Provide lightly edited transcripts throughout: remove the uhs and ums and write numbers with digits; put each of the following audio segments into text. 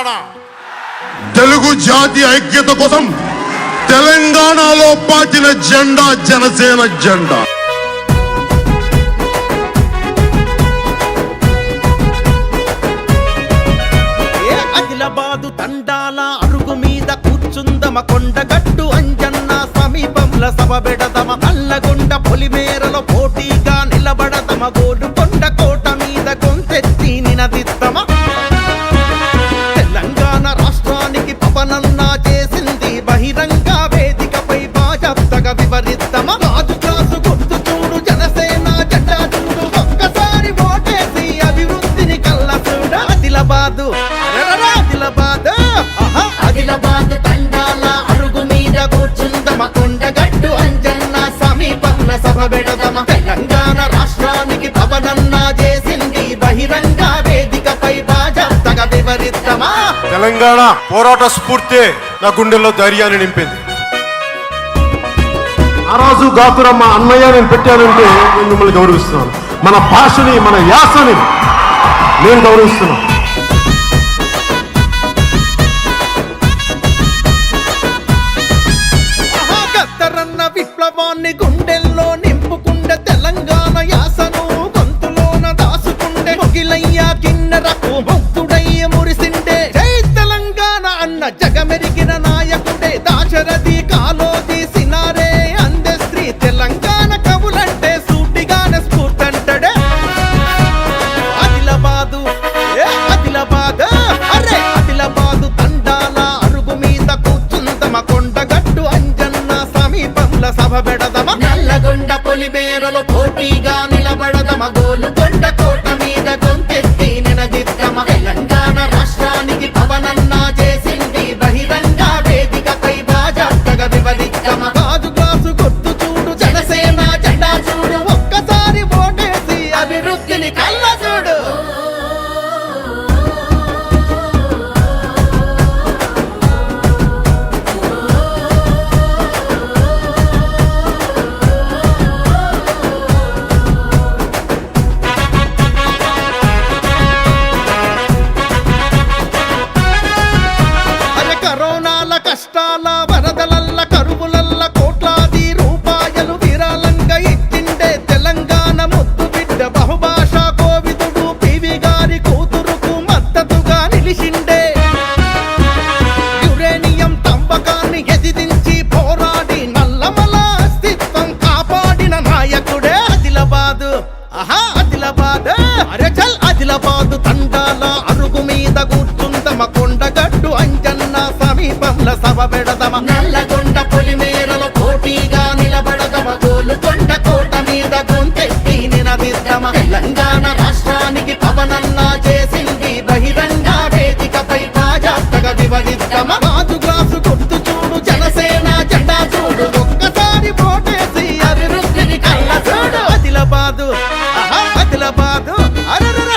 తెలంగాణ. తెలుగు జాతి ఐక్యత కోసం తెలంగాణలో పాతిన జెండా జనసేన జెండా. ఆదిలాబాదు తండాల అరుగు మీద కూర్చుందమ కొండగట్టు అంజన్న సమీపంలో సభ పెడదమ నల్లగొండ పొలిమేరలో పోటీగా నిలబడదమ గోలుకొండ కోట మీద గొంతెత్తి నినదిద్దమ తెలంగాణ రాష్ట్రానికి పవనన్నా చేసింది బహిరంగ వేదికపై బాజాప్తగా వివరిద్దమ రాజు క్లాసు గుర్తు చూడు జనసేన జెండా చూడు ఒక్కసారి ఓటేసి అభివృద్ధిని కళ్ళ చూడ. ఆదిలాబాదు ఆదిలాబాద్ తండాల అరుగు మీద కూర్చుందమ కొండగట్టు అంజన్న సమీపంలో సభ పెడదమ తెలంగాణ రాష్ట్రానికి పవనన్నా చేసింది బహిరంగ వేదికపై బాజాప్తగా వివరిద్దమా. తెలంగాణ పోరాట స్ఫూర్తి నా గుండెల్లో ధైర్యాన్ని నింపింది. ఆ రోజు గాతురమ్మ అన్నయ్య నేను పెట్టానంటే నేను మిమ్మల్ని గౌరవిస్తున్నాను. మన భాషని మన యాసని నేను గౌరవిస్తున్నాను. విప్లవాన్ని గుండెల్లో నింపుకుండే తెలంగాణ యాసను గొంతులోన దాసుకుండే మొగిలయ్య కిన్నెరకు భక్తుడయ్య మురిసిండే జై తెలంగాణ అన్న జగమెరిగిన నాయకుడే దాశరథి కాలోజీ సినారే అందే శ్రీ తెలంగాణ కవులంటే సూటిగానే స్ఫూర్తంటడే. ఆదిలాబాదు అరే ఆదిలాబాదు తండాల అరుగు మీద కూర్చుందమ కొండగట్టు అంజన్న సమీపంలో సభ పెడదమ నల్లగొండ పొలిమేరలో పోటీగా నిలబడదమ గోలుకొండ కోట మీద గొంతెత్తి నినదిద్దమ తెలంగాణ రాష్ట్రానికి పవనన్నా చేసింది బహిరంగ వేదికపై బాజాప్తగా వివరిద్దమ. రాజు గ్లాసు గుర్తు చూడు జనసేన జెండా చూడు ఒక్కసారి ఓటేసి అభివృద్ధిని కళ్ళ చూడు. కరోనాల కష్టాల వరదలల్ల కరువులల్ల కోట్లాది రూపాయలు విరాళంగా ఇచ్చిండే తెలంగాణ ముద్దు బిడ్డ బహుభాషా కోవిదుడు పివి గారి కూతురుకు మద్దతుగా నిలిచిండే. యురేనియం తంబకాన్ని ఎదిరించి పోరాడి నల్లమల అస్తిత్వం కాపాడిన నాయకుడే. ఆదిలాబాదు అరే చల్ ఆదిలాబాదు తండాల అరుగు మీద కూర్చుందమ కొండగట్టు అంజన్న సమీపంలో సభ పెడదమ నల్లగొండ పొలిమేరలో పోటీగా నిలబడదమ గోలుకొండ కోట మీద గొంతెత్తి నినదిద్దమ తెలంగాణ రాష్ట్రానికి పవనన్నా చేసింది బహిరంగ వేదికపై బాజాప్తగా వివరిద్దమ. రాజు గ్లాసు గుర్తు చూడు జనసేన జెండా చూడు ఒక్కసారి ఓటేసి అభివృద్ధిని కళ్ళ చూడు. ఆదిలాబాదు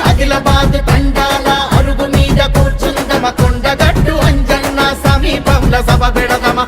ఆదిలాబాద్ తండాల అరుగు మీద కూర్చుందమ కొండగట్టు అంజన్న సమీపంలో సభ పెడదమ